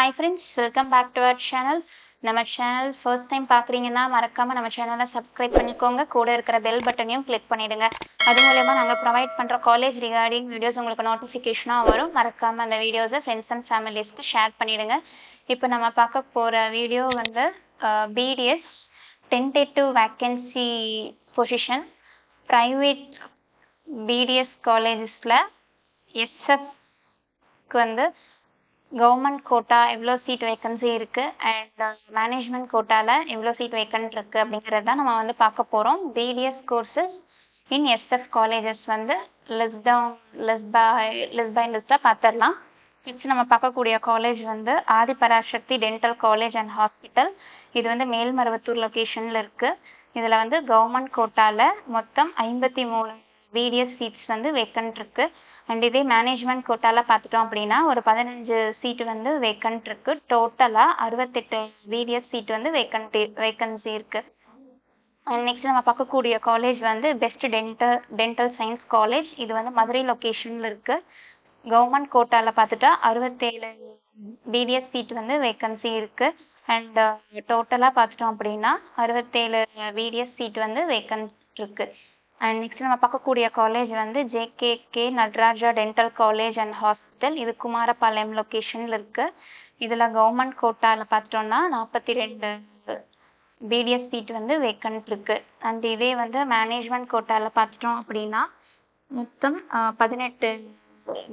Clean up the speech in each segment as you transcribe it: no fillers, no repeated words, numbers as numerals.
Hi friends, welcome back to our channel. நம்ம channel first time பார்க்குறீங்கன்னா மறக்காம நம்ம சேனலை சப்ஸ்கிரைப் பண்ணிக்கோங்க. கூட இருக்கிற பெல் பட்டனையும் கிளிக் பண்ணிடுங்க. அது மூலமா நாங்கள் ப்ரொவைட் பண்ணுற காலேஜ் ரிகார்டிங் வீடியோஸ் உங்களுக்கு நோட்டிஃபிகேஷனாக வரும். மறக்காம அந்த வீடியோஸை ஃப்ரெண்ட்ஸ் அண்ட் ஃபேமிலிஸ்க்கு ஷேர் பண்ணிடுங்க. இப்போ நம்ம பார்க்க போகிற வீடியோ வந்து BDS tentative vacancy position private BDS காலேஜஸில் எஸ்எஃப்க்கு வந்து கவர்மெண்ட் கோட்டா எவ்வளோ சீட் வேக்கன்சி இருக்குது அண்ட் மேனேஜ்மெண்ட் கோட்டாவில் எவ்வளோ சீட் வேக்கன்ட் இருக்குது அப்படிங்கிறது தான் நம்ம வந்து பார்க்க போகிறோம். BDS courses in SF colleges வந்து லிஸ்டாக பார்த்துடலாம். நெக்ஸ்ட் நம்ம பார்க்கக்கூடிய காலேஜ் வந்து Adhiparasakthi dental college and hospital. இது வந்து மேல்மருவத்தூர் லொக்கேஷனில் இருக்குது. இதில் வந்து கவர்மெண்ட் கோட்டாவில் மொத்தம் 53 பிடிஎஸ் சீட்ஸ் வந்து வேக்கன்ட் இருக்குது. அண்ட் இதே மேனேஜ்மெண்ட் கோட்டாவில் பார்த்துட்டோம் அப்படின்னா ஒரு 15 சீட்டு வந்து வேக்கன்ட் இருக்குது. டோட்டலாக 68 பிடிஎஸ் சீட் வந்து வேக்கன்சி இருக்குது. அண்ட் நெக்ஸ்ட் நம்ம பார்க்கக்கூடிய காலேஜ் வந்து பெஸ்ட் டென்டல் சயின்ஸ் காலேஜ். இது வந்து மதுரை லொக்கேஷனில் இருக்குது. கவர்மெண்ட் கோட்டாவில் பார்த்துட்டா 67 பிடிஎஸ் சீட் வந்து வேக்கன்சி இருக்குது. அண்ட் டோட்டலாக பார்த்துட்டோம் அப்படின்னா 67 பிடிஎஸ் சீட் வந்து வேக்கன்ட் இருக்குது. அண்ட் நெக்ஸ்ட் நம்ம பார்க்கக்கூடிய காலேஜ் வந்து JKK Nataraja dental college and hospital. இது குமாரபாளையம் லொக்கேஷனில் இருக்குது. இதில் கவர்மெண்ட் கோட்டாவில் பார்த்துட்டோம்னா 42 பிடிஎஸ் சீட் வந்து வேக்கன்ட் இருக்குது. அண்ட் இதே வந்து மேனேஜ்மெண்ட் கோட்டாவில் பார்த்துட்டோம் அப்படின்னா மொத்தம் 18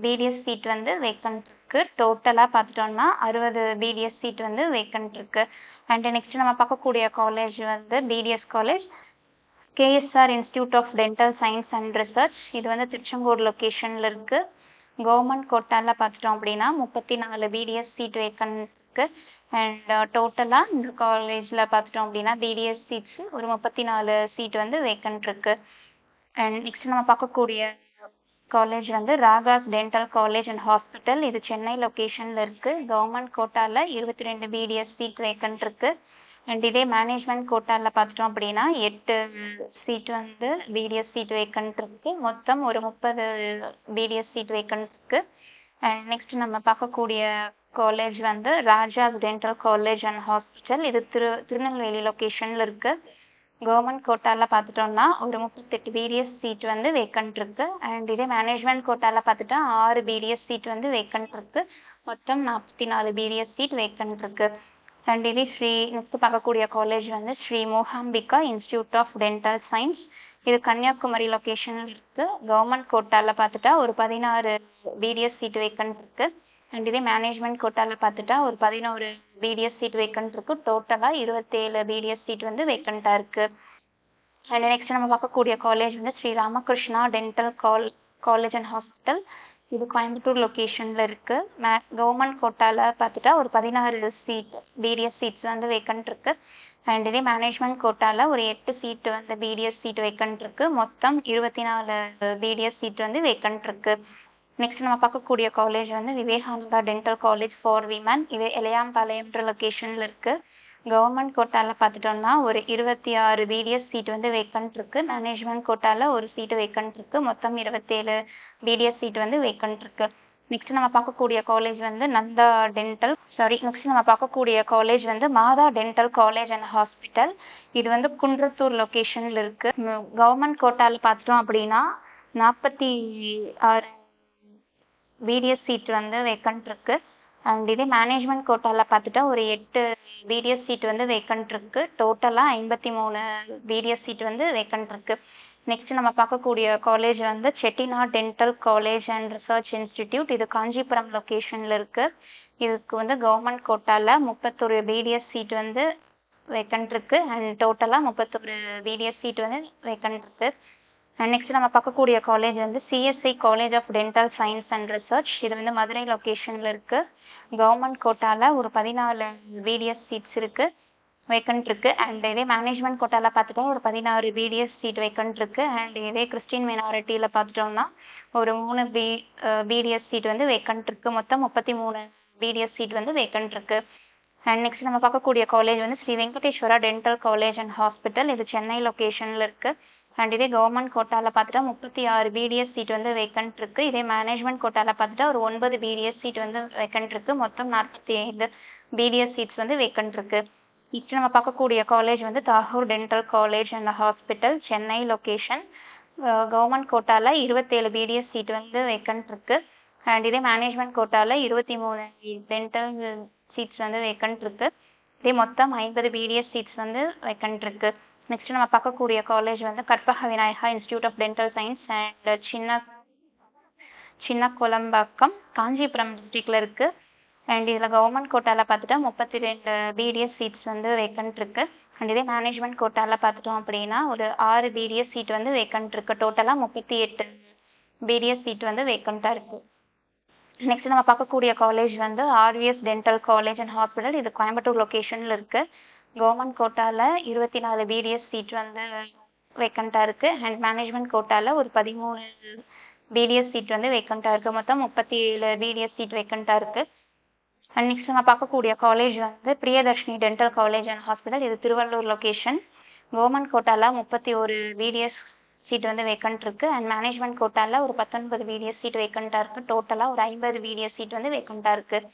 பிடிஎஸ் சீட் வந்து வேக்கன்ட் இருக்குது. டோட்டலாக பார்த்துட்டோம்னா 60 பிடிஎஸ் சீட் வந்து வேக்கன்ட் இருக்குது. அண்ட் நெக்ஸ்ட் நம்ம பார்க்கக்கூடிய காலேஜ் வந்து BDS college KSR institute of dental science and research. இது வந்து திருச்செங்கோடு லொக்கேஷனில் இருக்குது. கவர்மெண்ட் கோட்டாவில் பார்த்துட்டோம் அப்படின்னா 34 பிடிஎஸ் சீட் வேக்கன்ட் இருக்குது. அண்ட் டோட்டலாக இந்த காலேஜில் பார்த்துட்டோம் அப்படின்னா பிடிஎஸ் சீட்ஸ் ஒரு 34 சீட் வந்து வேக்கன்ட் இருக்குது. அண்ட் நெக்ஸ்ட் நம்ம பார்க்கக்கூடிய காலேஜ் வந்து Raga's dental college and hospital. இது சென்னை லொக்கேஷனில் இருக்குது. கவர்மெண்ட் கோட்டாவில் 22 பிடிஎஸ் சீட் வேக்கன்ட் இருக்குது. அண்ட் இதே மேனேஜ்மெண்ட் கோட்டாவில் பார்த்துட்டோம் அப்படின்னா 8 சீட் வந்து பிடிஎஸ் சீட் வேக்கன்ட் இருக்குது. மொத்தம் ஒரு 30 பிடிஎஸ் சீட் வேக்கன்ட் இருக்குது. அண்ட் நெக்ஸ்ட் நம்ம பார்க்கக்கூடிய காலேஜ் வந்து Raja's dental college and hospital. இது திருநெல்வேலி லொக்கேஷனில் இருக்குது. கவர்மெண்ட் கோட்டாவில் பார்த்துட்டோம்னா ஒரு 38 பிடிஎஸ் சீட் வந்து வேக்கன்ட் இருக்குது. அண்ட் இதே மேனேஜ்மெண்ட் கோட்டாவில் பார்த்துட்டா 6 பிடிஎஸ் சீட் வந்து வேக்கன்ட் இருக்குது. மொத்தம் 44 பிடிஎஸ் சீட் வேக்கன்ட் இருக்குது. அண்ட் இதே நெக்ஸ்ட் பார்க்கக்கூடிய காலேஜ் வந்து Sri Mookambika institute of dental science. இது கன்னியாகுமரி லொக்கேஷனில் இருக்குது. கவர்மெண்ட் கோட்டாவில் பார்த்துட்டா ஒரு 16 பிடிஎஸ் சீட் வேக்கன்ட் இருக்குது. அண்ட் இதே மேனேஜ்மெண்ட் கோட்டாவில் பார்த்துட்டா ஒரு 11 பிடிஎஸ் சீட் வேக்கன்ட் இருக்குது. டோட்டலாக 27 பிடிஎஸ் சீட் வந்து வேக்கண்ட்டாக இருக்குது. அண்ட் நெக்ஸ்ட் நம்ம பார்க்கக்கூடிய காலேஜ் வந்து Sri Ramakrishna dental college and hospital. இது கோயம்புத்தூர் லொக்கேஷனில் இருக்குது. கவர்மெண்ட் கோட்டாவில் பார்த்துட்டா ஒரு 16 சீட் பிடிஎஸ் சீட்ஸ் வந்து வேக்கன்ட் இருக்குது. அண்ட் இதே மேனேஜ்மெண்ட் கோட்டாவில் ஒரு 8 சீட் வந்து பிடிஎஸ் சீட் வேக்கன்ட் இருக்குது. மொத்தம் 24 பிடிஎஸ் சீட் வந்து வேக்கன்ட் இருக்குது. நெக்ஸ்ட் நம்ம பார்க்கக்கூடிய காலேஜ் வந்து Vivekananda dental college for women. இது இளையாம்பாளையம்ன்ற லொக்கேஷனில் இருக்குது. கவர்மெண்ட் கோட்டாவில் பார்த்துட்டோம்னா ஒரு 26 பிடிஎஸ் சீட் வந்து வேக்கன்ட் இருக்குது. மேனேஜ்மெண்ட் கோட்டாவில் ஒரு சீட்டு வேக்கன்ட் இருக்குது. மொத்தம் 27 பிடிஎஸ் சீட் வந்து வேக்கன்ட் இருக்குது. நெக்ஸ்ட் நம்ம பார்க்கக்கூடிய காலேஜ் வந்து மாதா டென்டல் காலேஜ் அண்ட் ஹாஸ்பிட்டல். இது வந்து குன்றத்தூர் லொக்கேஷனில் இருக்குது. கவர்மெண்ட் கோட்டாவில் பார்த்துட்டோம் அப்படின்னா 46 பிடிஎஸ் சீட் வந்து வேக்கன்ட் இருக்குது. அண்ட் இதே மேனேஜ்மெண்ட் கோட்டாவில் பார்த்துட்டா ஒரு 8 பிடிஎஸ் சீட் வந்து வேக்கன்ட் இருக்குது. டோட்டலாக 53 பிடிஎஸ் சீட் வந்து வேக்கன்ட் இருக்குது. நெக்ஸ்ட் நம்ம பார்க்கக்கூடிய காலேஜ் வந்து Chettinad dental college and research institute. இது காஞ்சிபுரம் லொக்கேஷனில் இருக்குது. இதுக்கு வந்து கவர்மெண்ட் கோட்டாவில் 31 பிடிஎஸ் சீட் வந்து வேக்கன்ட் இருக்குது. அண்ட் டோட்டலாக 31 பிடிஎஸ் சீட் வந்து வேக்கன்ட் இருக்குது. அண்ட் நெக்ஸ்ட் நம்ம பார்க்கக்கூடிய காலேஜ் வந்து CSI college of dental science and research. இது வந்து மதுரை லொக்கேஷனில் இருக்குது. கவர்மெண்ட் கோட்டாவில் ஒரு 14 பிடிஎஸ் சீட்ஸ் இருக்குது வேக்கன்ட் இருக்குது. அண்ட் இதே மேனேஜ்மெண்ட் கோட்டாவில் பார்த்துட்டா ஒரு 16 பிடிஎஸ் சீட் வேக்கன்ட் இருக்குது. அண்ட் இதே கிறிஸ்டின் மைனாரிட்டியில் பார்த்துட்டோம்னா ஒரு 3 பிடிஎஸ் சீட் வந்து வேக்கன்ட் இருக்குது. மொத்தம் 33 பிடிஎஸ் சீட் வந்து வேக்கன்ட் இருக்குது. அண்ட் நெக்ஸ்ட் நம்ம பார்க்கக்கூடிய காலேஜ் வந்து Sri Venkateswara dental college and hospital. இது சென்னை லொக்கேஷனில் இருக்குது. அண்ட் இதே கவர்மெண்ட் கோட்டாவில் பார்த்துட்டா 36 பிடிஎஸ் சீட் வந்து வேக்கன்ட் இருக்குது. இதே மேனேஜ்மெண்ட் கோட்டாவில் பார்த்துட்டா ஒரு 9 பிடிஎஸ் சீட் வந்து வேக்கன்ட் இருக்குது. மொத்தம் 45 பிடிஎஸ் சீட்ஸ் வந்து வேக்கன்ட் இருக்குது. நெக்ஸ்ட் நம்ம பார்க்கக்கூடிய காலேஜ் வந்து Tagore dental college and hospital, Chennai location. Government கோட்டாவில் 27 பிடிஎஸ் சீட் வந்து வேக்கன்ட் இருக்குது. அண்ட் இதே மேனேஜ்மெண்ட் கோட்டாவில் 23 டென்டல் சீட்ஸ் வந்து வேக்கன்ட் இருக்குது. இதே மொத்தம் 50 பிடிஎஸ் சீட்ஸ் வந்து வேக்கன்ட் இருக்குது. நெக்ஸ்ட் நம்ம பார்க்கக்கூடிய காலேஜ் வந்து Karpaga Vinayaga institute of dental science and Chinna Kolambakkam, Kanchipuram டிஸ்ட்ரிக்டில் இருக்குது. அண்ட் இதில் கவர்மெண்ட் கோட்டாவில் பார்த்துட்டா 32 பிடிஎஸ் சீட்ஸ் வந்து வேக்கன்ட் இருக்குது. அண்ட் இதே மேனேஜ்மெண்ட் கோட்டாவில் பார்த்துட்டோம் அப்படின்னா ஒரு 6 பிடிஎஸ் சீட் வந்து வேக்கன்ட் இருக்குது. டோட்டலாக 38 பிடிஎஸ் சீட் வந்து வேக்கண்ட்டாக இருக்குது. நெக்ஸ்ட் நம்ம பார்க்கக்கூடிய காலேஜ் வந்து RVS dental college and hospital. இது கோயம்புத்தூர் லொக்கேஷனில் இருக்குது. கவர்மெண்ட் கோட்டாவில் 24 பிடிஎஸ் சீட் வந்து வேக்கண்ட்டாக இருக்குது. அண்ட் மேனேஜ்மெண்ட் கோட்டாவில் ஒரு 13 பிடிஎஸ் சீட் வந்து வேக்கண்ட்டாக இருக்குது. மொத்தம் 37 பிடிஎஸ் சீட் வேக்கண்ட்டாக இருக்குது. அண்ட் நெக்ஸ்ட் நம்ம பார்க்கக்கூடிய காலேஜ் வந்து Priyadarshini dental college and hospital. இது திருவள்ளூர் லொக்கேஷன். கவர்மெண்ட் கோட்டாவில் 31 பிடிஎஸ் சீட் வந்து வேக்கண்ட் இருக்குது. அண்ட் மேனேஜ்மெண்ட் கோட்டாவில் ஒரு 19 பிடிஎஸ் சீட் வேக்கண்ட்டாக இருக்குது. டோட்டலாக ஒரு 50 பிடிஎஸ் சீட் வந்து வேக்கண்ட்டாக இருக்குது.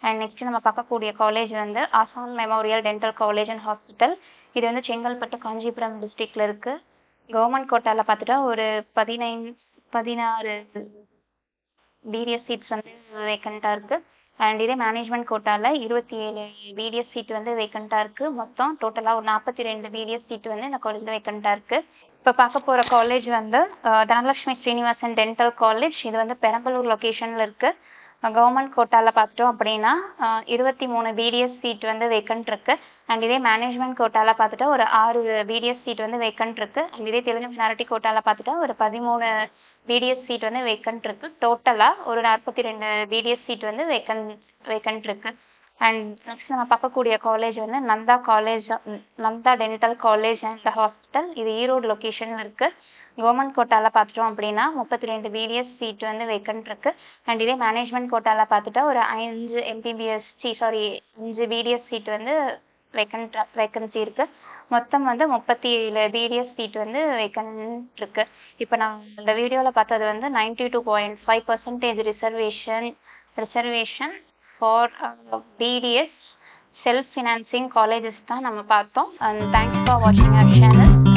அண்ட் நெக்ஸ்ட் நம்ம பார்க்கக்கூடிய காலேஜ் வந்து ஆசான் memorial dental college and hospital. இது வந்து செங்கல்பட்டு காஞ்சிபுரம் டிஸ்ட்ரிக்டில் இருக்குது. கவர்மெண்ட் கோட்டாவில் பார்த்துட்டா ஒரு 16 பிடிஎஸ் சீட்ஸ் வந்து வேக்கண்ட்டாக இருக்குது. அண்ட் இதே மேனேஜ்மெண்ட் கோட்டாவில் 27 பிடிஎஸ் சீட் வந்து வேக்கண்ட்டாக இருக்குது. மொத்தம் டோட்டலாக ஒரு 42 பிடிஎஸ் சீட் வந்து இந்த காலேஜில் வேக்கண்ட்டாக இருக்குது. இப்போ பார்க்க போகிற காலேஜ் வந்து தனலட்சுமி ஸ்ரீனிவாசன் டென்டல் காலேஜ். இது வந்து பெரம்பலூர் லொக்கேஷனில் இருக்குது. கவர்மெண்ட் கோட்டாவில் பார்த்துட்டோம் அப்படின்னா 23 பிடிஎஸ் சீட் வந்து வேக்கண்ட் இருக்குது. அண்ட் இதே மேனேஜ்மெண்ட் கோட்டாவில் பார்த்துட்டா ஒரு 6 பிடிஎஸ் சீட் வந்து வேக்கண்ட் இருக்குது. அண்ட் இதே தெலுங்கு மினாரிட்டி கோட்டாவில் பார்த்துட்டா ஒரு 13 பிடிஎஸ் சீட் வந்து வேக்கண்ட் இருக்குது. டோட்டலாக ஒரு 42 பிடிஎஸ் சீட் வந்து வேக்கண்ட் இருக்குது. அண்ட் நெக்ஸ்ட் நம்ம பார்க்கக்கூடிய காலேஜ் வந்து Nandha dental college and hospital. இது ஈரோடு லொக்கேஷனில் இருக்குது. கவர்மெண்ட் கோட்டாவில் பார்த்துட்டோம் அப்படின்னா 32 பிடிஎஸ் சீட் வந்து வேக்கண்ட் இருக்குது. அண்ட் இதே மேனேஜ்மெண்ட் கோட்டாவில் பார்த்துட்டா ஒரு 5 பிடிஎஸ் சீட் வந்து வேக்கன்சி இருக்குது. மொத்தம் வந்து 37 பிடிஎஸ் சீட் வந்து வேக்கண்ட் இருக்குது. இப்போ நான் இந்த வீடியோவில் பார்த்தது வந்து 92.5% reservation for BDS self financing colleges தான் நம்ம பார்த்தோம். அண்ட் தேங்க்ஸ் ஃபார் வாட்சிங் அவர் சேனல்.